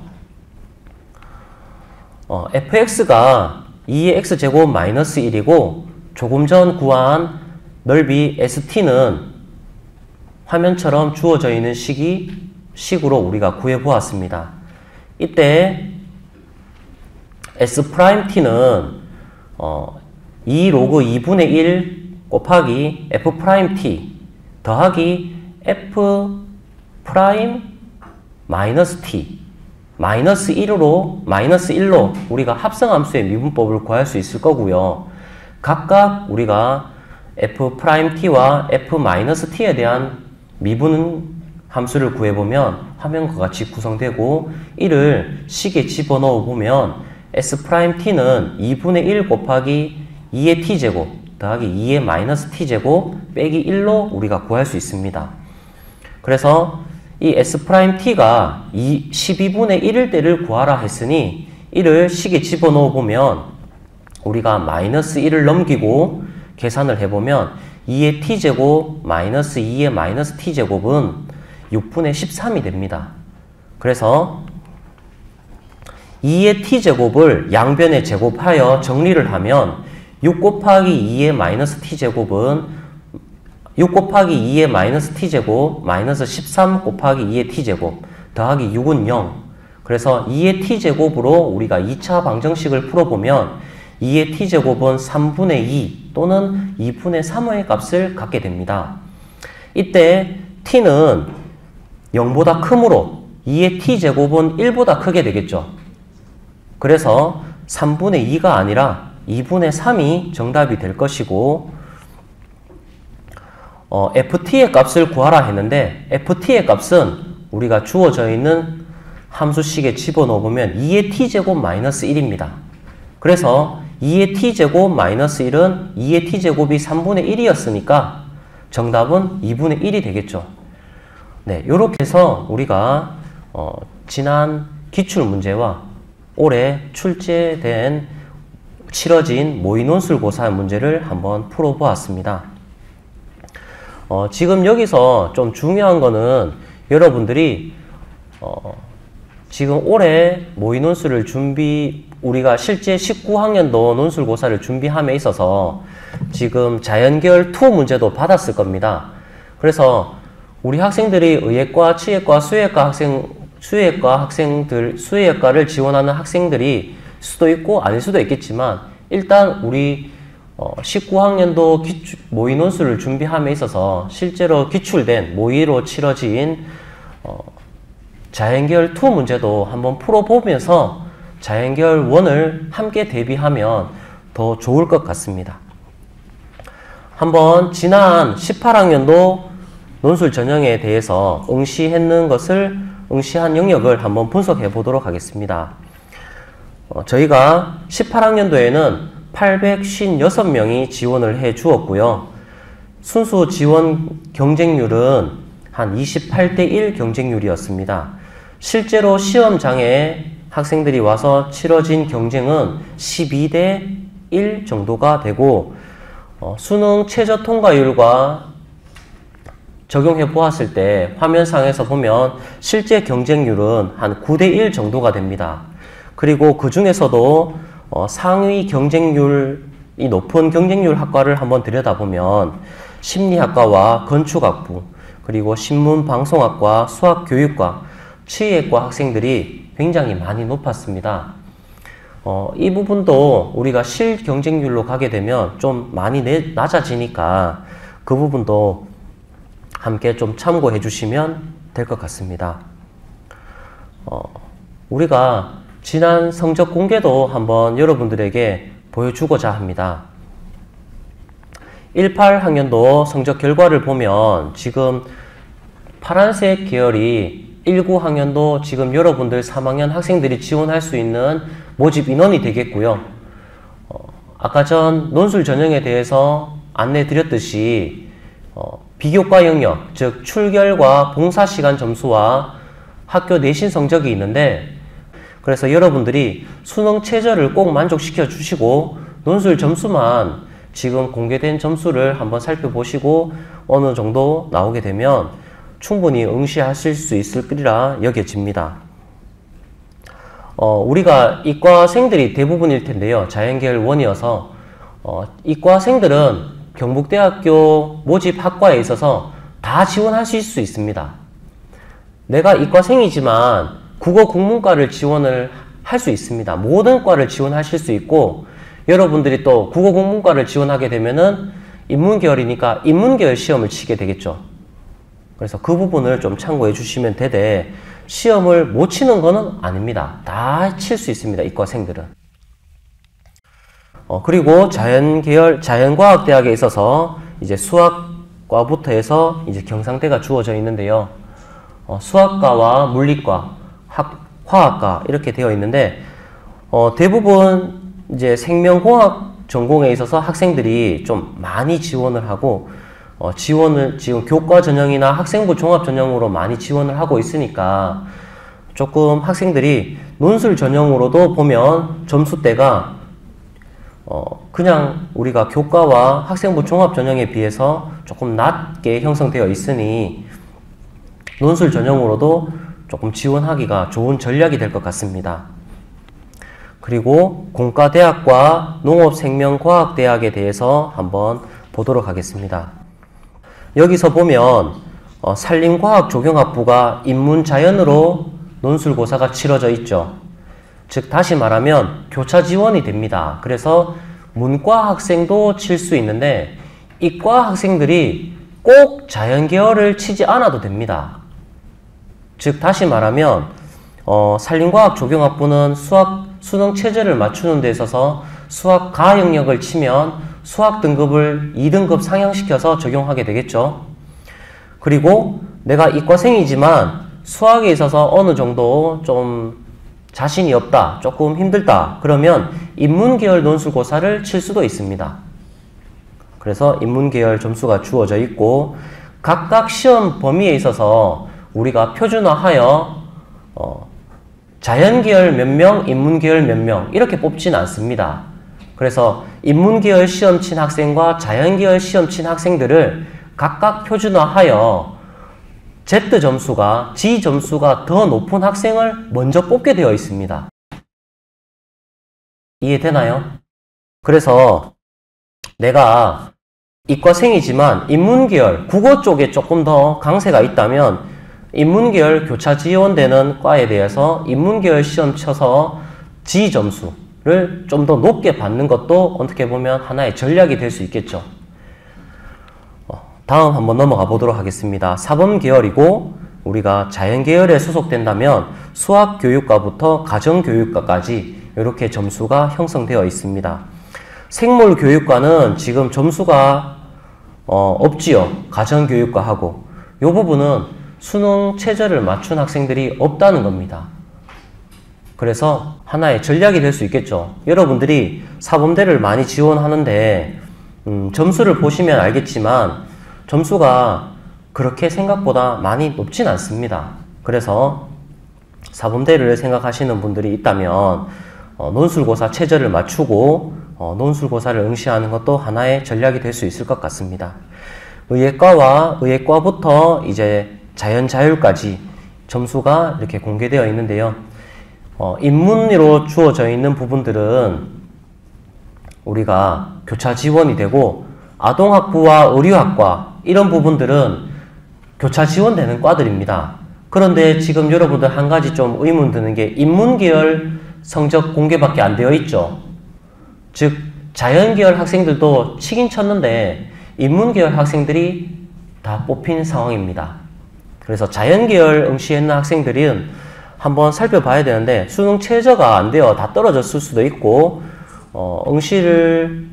fx가 2의 x제곱 마이너스 1이고, 조금 전 구한 넓이 ST는 화면처럼 주어져 있는 식으로 우리가 구해보았습니다. 이때 S'T는 2 로그 2분의 1 곱하기 F'T 더하기 F' 마이너스 T 마이너스 1로 우리가 합성함수의 미분법을 구할 수 있을 거고요. 각각 우리가 F'T와 F'-T에 대한 미분 함수를 구해보면 화면과 같이 구성되고, 이를 식에 집어넣어 보면 S'T는 2분의 1 곱하기 2의 t제곱 더하기 2의 마이너스 t제곱 빼기 1로 우리가 구할 수 있습니다. 그래서 이 S'T가 12분의 1일 때를 구하라 했으니, 이를 식에 집어넣어 보면 우리가 마이너스 1을 넘기고 계산을 해보면 2의 t제곱 마이너스 2의 마이너스 t제곱은 6분의 13이 됩니다. 그래서 2의 t제곱을 양변에 제곱하여 정리를 하면 6 곱하기 2의 마이너스 t제곱은 6 곱하기 2의 마이너스 t제곱 마이너스 13 곱하기 2의 t제곱 더하기 6은 0. 그래서 2의 t제곱으로 우리가 2차 방정식을 풀어보면 2의 t제곱은 3분의 2 또는 2분의 3의 값을 갖게 됩니다. 이때 t는 0보다 크므로 2의 t제곱은 1보다 크게 되겠죠. 그래서 3분의 2가 아니라 2분의 3이 정답이 될 것이고, ft의 값을 구하라 했는데 ft의 값은 우리가 주어져 있는 함수식에 집어넣어보면 2의 t제곱 마이너스 1입니다. 그래서 2의 t제곱 마이너스 1은 2의 t제곱이 3분의 1이었으니까 정답은 2분의 1이 되겠죠. 네, 이렇게 해서 우리가 지난 기출문제와 올해 치러진 모의논술고사 문제를 한번 풀어보았습니다. 지금 여기서 좀 중요한 거는 여러분들이 지금 올해 모의논술을 우리가 실제 19학년도 논술고사를 준비함에 있어서 지금 자연계열 2 문제도 받았을 겁니다. 그래서 우리 학생들이 의예과, 치예과, 수의예과를 지원하는 학생들이 수도 있고 아닐 수도 있겠지만, 일단 우리 19학년도 모의논술을 준비함에 있어서 실제로 기출된 모의로 치러진 자연계열 2 문제도 한번 풀어보면서 자연계열 1을 함께 대비하면 더 좋을 것 같습니다. 한번 지난 18학년도 논술 전형에 대해서 응시한 영역을 한번 분석해 보도록 하겠습니다. 저희가 18학년도에는 856명이 지원을 해 주었고요. 순수 지원 경쟁률은 한 28대 1 경쟁률이었습니다. 실제로 시험장에 학생들이 와서 치러진 경쟁은 12대 1 정도가 되고, 수능 최저 통과율과 적용해 보았을 때 화면상에서 보면 실제 경쟁률은 한 9대 1 정도가 됩니다. 그리고 그 중에서도 상위 경쟁률이 높은 경쟁률 학과를 한번 들여다보면 심리학과와 건축학부, 그리고 신문방송학과, 수학교육과, 치의학과 학생들이 굉장히 많이 높았습니다. 이 부분도 우리가 실경쟁률로 가게 되면 좀 많이 낮아지니까 그 부분도 함께 좀 참고해 주시면 될 것 같습니다. 우리가 지난 성적 공개도 한번 여러분들에게 보여주고자 합니다. 18학년도 성적 결과를 보면 지금 파란색 계열이 19학년도 지금 여러분들 3학년 학생들이 지원할 수 있는 모집 인원이 되겠고요. 아까 전 논술 전형에 대해서 안내 드렸듯이 비교과 영역, 즉 출결과 봉사시간 점수와 학교 내신 성적이 있는데, 그래서 여러분들이 수능 최저를 꼭 만족시켜 주시고 논술 점수만 지금 공개된 점수를 한번 살펴보시고 어느 정도 나오게 되면 충분히 응시하실 수 있을 거리라 여겨집니다. 우리가 이과생들이 대부분일 텐데요. 자연계열 원이어서 이과생들은 경북대학교 모집 학과에 있어서 다 지원하실 수 있습니다. 내가 이과생이지만 국어 국문과를 지원을 할 수 있습니다. 모든 과를 지원하실 수 있고, 여러분들이 또 국어 국문과를 지원하게 되면은 인문계열이니까 인문계열 시험을 치게 되겠죠. 그래서 그 부분을 좀 참고해 주시면 되되, 시험을 못 치는 거는 아닙니다. 다 칠 수 있습니다. 이과생들은. 그리고 자연계열, 자연과학대학에 있어서 이제 수학과부터 해서 이제 경상대가 주어져 있는데요. 수학과와 물리과, 화학과 이렇게 되어 있는데, 대부분 이제 생명공학 전공에 있어서 학생들이 좀 많이 지원을 하고, 지원을 지금 교과 전형이나 학생부 종합 전형으로 많이 지원을 하고 있으니까 조금 학생들이 논술 전형으로도 보면 점수대가 그냥 우리가 교과와 학생부 종합 전형에 비해서 조금 낮게 형성되어 있으니 논술 전형으로도 조금 지원하기가 좋은 전략이 될 것 같습니다. 그리고 공과대학과 농업생명과학대학에 대해서 한번 보도록 하겠습니다. 여기서 보면 산림과학조경학부가 인문자연으로 논술고사가 치러져 있죠. 즉 다시 말하면 교차 지원이 됩니다. 그래서 문과 학생도 칠 수 있는데 이과 학생들이 꼭 자연계열을 치지 않아도 됩니다. 즉 다시 말하면 산림과학조경학부는 수능 체제를 맞추는 데 있어서 수학가 영역을 치면 수학 등급을 2등급 상향시켜서 적용하게 되겠죠. 그리고 내가 이과생이지만 수학에 있어서 어느 정도 좀 자신이 없다, 조금 힘들다, 그러면 인문계열 논술고사를 칠 수도 있습니다. 그래서 인문계열 점수가 주어져 있고, 각각 시험 범위에 있어서 우리가 표준화하여 자연계열 몇 명, 인문계열 몇 명 이렇게 뽑지는 않습니다. 그래서 인문계열 시험 친 학생과 자연계열 시험 친 학생들을 각각 표준화하여 Z 점수가, G 점수가 더 높은 학생을 먼저 뽑게 되어 있습니다. 이해되나요? 그래서 내가 이과생이지만 인문계열, 국어 쪽에 조금 더 강세가 있다면 인문계열 교차 지원되는 과에 대해서 인문계열 시험 쳐서 G 점수를 좀 더 높게 받는 것도 어떻게 보면 하나의 전략이 될 수 있겠죠. 다음 한번 넘어가 보도록 하겠습니다. 사범계열이고 우리가 자연계열에 소속된다면 수학교육과부터 가정교육과까지 이렇게 점수가 형성되어 있습니다. 생물교육과는 지금 점수가 없지요. 가정교육과하고 이 부분은 수능 최저를 맞춘 학생들이 없다는 겁니다. 그래서 하나의 전략이 될 수 있겠죠. 여러분들이 사범대를 많이 지원하는데 점수를 보시면 알겠지만 점수가 그렇게 생각보다 많이 높진 않습니다. 그래서 사범대를 생각하시는 분들이 있다면 논술고사 최저를 맞추고 논술고사를 응시하는 것도 하나의 전략이 될 수 있을 것 같습니다. 의예과와 의예과부터 이제 자연자율까지 점수가 이렇게 공개되어 있는데요. 인문으로 주어져 있는 부분들은 우리가 교차 지원이 되고 아동학부와 의류학과 이런 부분들은 교차 지원되는 과들입니다. 그런데 지금 여러분들 한 가지 좀 의문 드는 게 인문계열 성적 공개밖에 안 되어 있죠. 즉 자연계열 학생들도 치긴 쳤는데 인문계열 학생들이 다 뽑힌 상황입니다. 그래서 자연계열 응시했는 학생들은 한번 살펴봐야 되는데 수능 최저가 안 돼요. 다 떨어졌을 수도 있고 응시를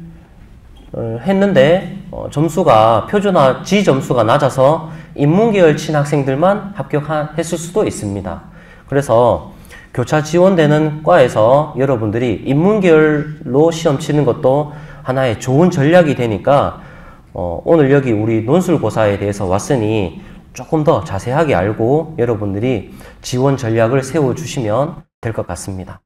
했는데 점수가 표준화 지점수가 낮아서 인문계열 친 학생들만 합격했을 수도 있습니다. 그래서 교차 지원되는 과에서 여러분들이 인문계열로 시험 치는 것도 하나의 좋은 전략이 되니까 오늘 여기 우리 논술고사에 대해서 왔으니 조금 더 자세하게 알고 여러분들이 지원 전략을 세워주시면 될 것 같습니다.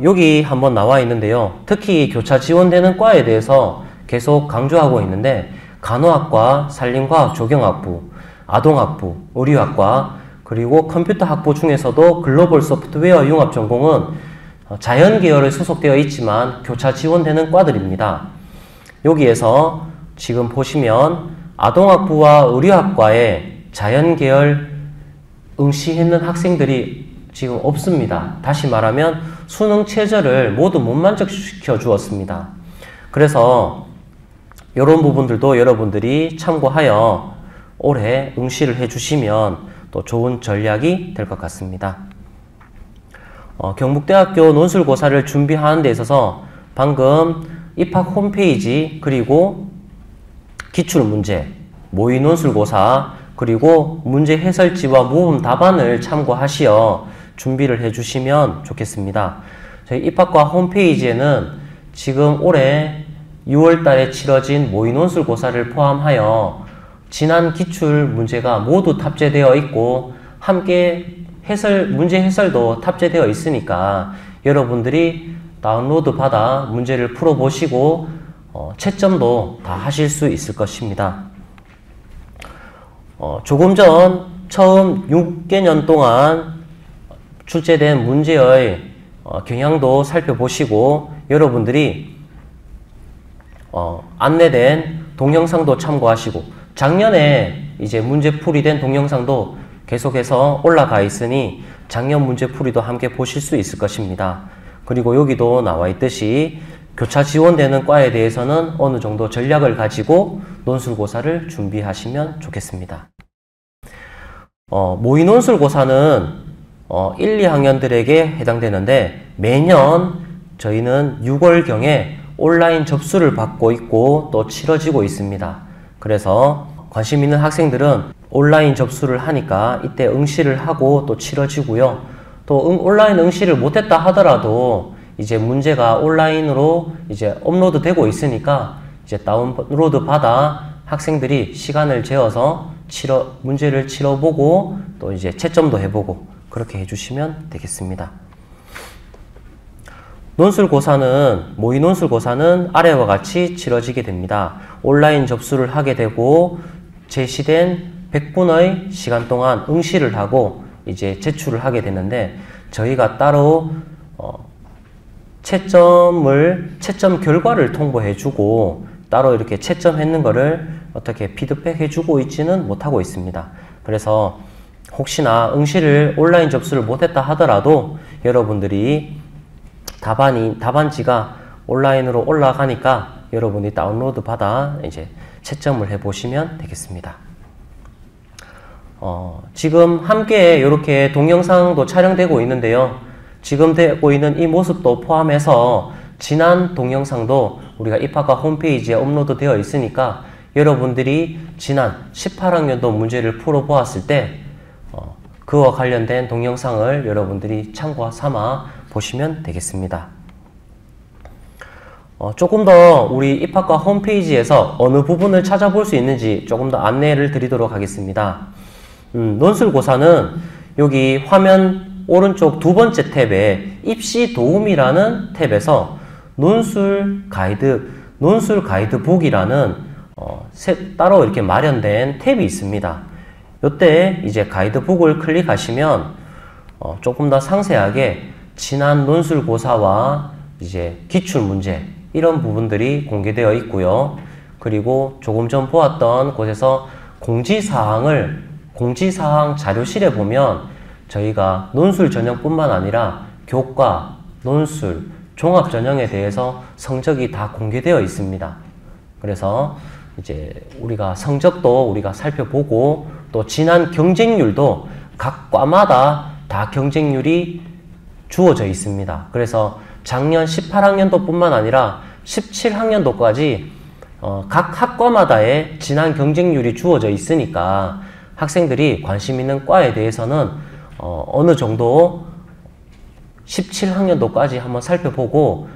여기 한번 나와 있는데요. 특히 교차 지원되는 과에 대해서 계속 강조하고 있는데 간호학과, 산림과학 조경학부, 아동학부, 의료학과, 그리고 컴퓨터학부 중에서도 글로벌 소프트웨어 융합 전공은 자연계열에 소속되어 있지만 교차 지원되는 과들입니다. 여기에서 지금 보시면 아동학부와 의료학과에 자연계열 응시했는 학생들이 지금 없습니다. 다시 말하면 수능 최저를 모두 못 만족시켜 주었습니다. 그래서 이런 부분들도 여러분들이 참고하여 올해 응시를 해주시면 또 좋은 전략이 될 것 같습니다. 경북대학교 논술고사를 준비하는 데 있어서 방금 입학 홈페이지 그리고 기출문제, 모의논술고사 그리고 문제 해설지와 모범 답안을 참고하시어 준비를 해주시면 좋겠습니다. 저희 입학과 홈페이지에는 지금 올해 6월 달에 치러진 모의논술고사를 포함하여 지난 기출 문제가 모두 탑재되어 있고 함께 문제 해설도 탑재되어 있으니까 여러분들이 다운로드 받아 문제를 풀어보시고 채점도 다 하실 수 있을 것입니다. 조금 전 처음 6개년 동안 출제된 문제의 경향도 살펴보시고 여러분들이 안내된 동영상도 참고하시고 작년에 이제 문제풀이 된 동영상도 계속해서 올라가 있으니 작년 문제풀이도 함께 보실 수 있을 것입니다. 그리고 여기도 나와 있듯이 교차 지원되는 과에 대해서는 어느 정도 전략을 가지고 논술고사를 준비하시면 좋겠습니다. 모의논술고사는 1, 2학년들에게 해당되는데 매년 저희는 6월경에 온라인 접수를 받고 있고 또 치러지고 있습니다. 그래서 관심 있는 학생들은 온라인 접수를 하니까 이때 응시를 하고 또 치러지고요. 또 온라인 응시를 못했다 하더라도 이제 문제가 온라인으로 이제 업로드 되고 있으니까 이제 다운로드 받아 학생들이 시간을 재어서 문제를 치러보고 또 이제 채점도 해보고 그렇게 해주시면 되겠습니다. 모의논술고사는 아래와 같이 치러지게 됩니다. 온라인 접수를 하게 되고 제시된 100분의 시간 동안 응시를 하고 이제 제출을 하게 되는데 저희가 따로 채점 결과를 통보해주고 따로 이렇게 채점했는 거를 어떻게 피드백해주고 있지는 못하고 있습니다. 그래서 혹시나 응시를 온라인 접수를 못했다 하더라도 여러분들이 답안지가 온라인으로 올라가니까 여러분이 다운로드 받아 이제 채점을 해보시면 되겠습니다. 지금 함께 이렇게 동영상도 촬영되고 있는데요. 지금 되고 있는 이 모습도 포함해서 지난 동영상도 우리가 입학과 홈페이지에 업로드 되어 있으니까 여러분들이 지난 18학년도 문제를 풀어보았을 때 그와 관련된 동영상을 여러분들이 참고 삼아 보시면 되겠습니다. 조금 더 우리 입학과 홈페이지에서 어느 부분을 찾아볼 수 있는지 조금 더 안내를 드리도록 하겠습니다. 논술고사는 여기 화면 오른쪽 두 번째 탭에 입시 도움이라는 탭에서 논술 가이드북이라는 따로 이렇게 마련된 탭이 있습니다. 이때 이제 가이드북을 클릭하시면 조금 더 상세하게 지난 논술고사와 이제 기출문제 이런 부분들이 공개되어 있고요. 그리고 조금 전 보았던 곳에서 공지사항 자료실에 보면 저희가 논술 전형뿐만 아니라 교과, 논술, 종합 전형에 대해서 성적이 다 공개되어 있습니다. 그래서 이제 우리가 성적도 우리가 살펴보고 또 지난 경쟁률도 각 과마다 다 경쟁률이 주어져 있습니다. 그래서 작년 18학년도 뿐만 아니라 17학년도까지 각 학과마다의 진학 경쟁률이 주어져 있으니까 학생들이 관심 있는 과에 대해서는 어느 정도 17학년도까지 한번 살펴보고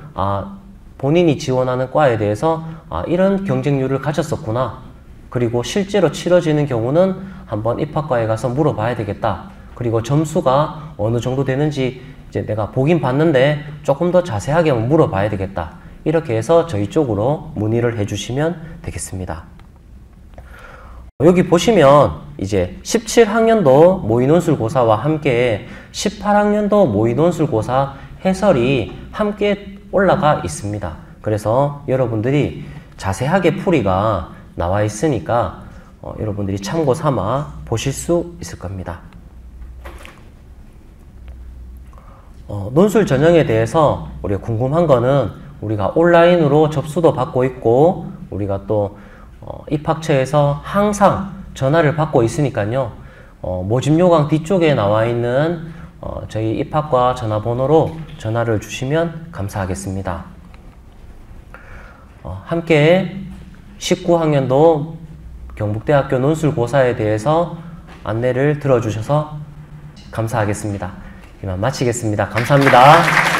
본인이 지원하는 과에 대해서 이런 경쟁률을 가졌었구나. 그리고 실제로 치러지는 경우는 한번 입학과에 가서 물어봐야 되겠다. 그리고 점수가 어느 정도 되는지 이제 내가 보긴 봤는데 조금 더 자세하게 한번 물어봐야 되겠다. 이렇게 해서 저희 쪽으로 문의를 해주시면 되겠습니다. 여기 보시면 이제 17학년도 모의논술고사와 함께 18학년도 모의논술고사 해설이 함께 올라가 있습니다. 그래서 여러분들이 자세하게 풀이가 나와 있으니까 여러분들이 참고 삼아 보실 수 있을 겁니다. 논술 전형에 대해서 우리가 궁금한 거는 우리가 온라인으로 접수도 받고 있고 우리가 또 입학처에서 항상 전화를 받고 있으니까요. 모집 요강 뒤쪽에 나와 있는 저희 입학과 전화번호로 전화를 주시면 감사하겠습니다. 함께 19학년도 경북대학교 논술고사에 대해서 안내를 들어주셔서 감사하겠습니다. 이만 마치겠습니다. 감사합니다.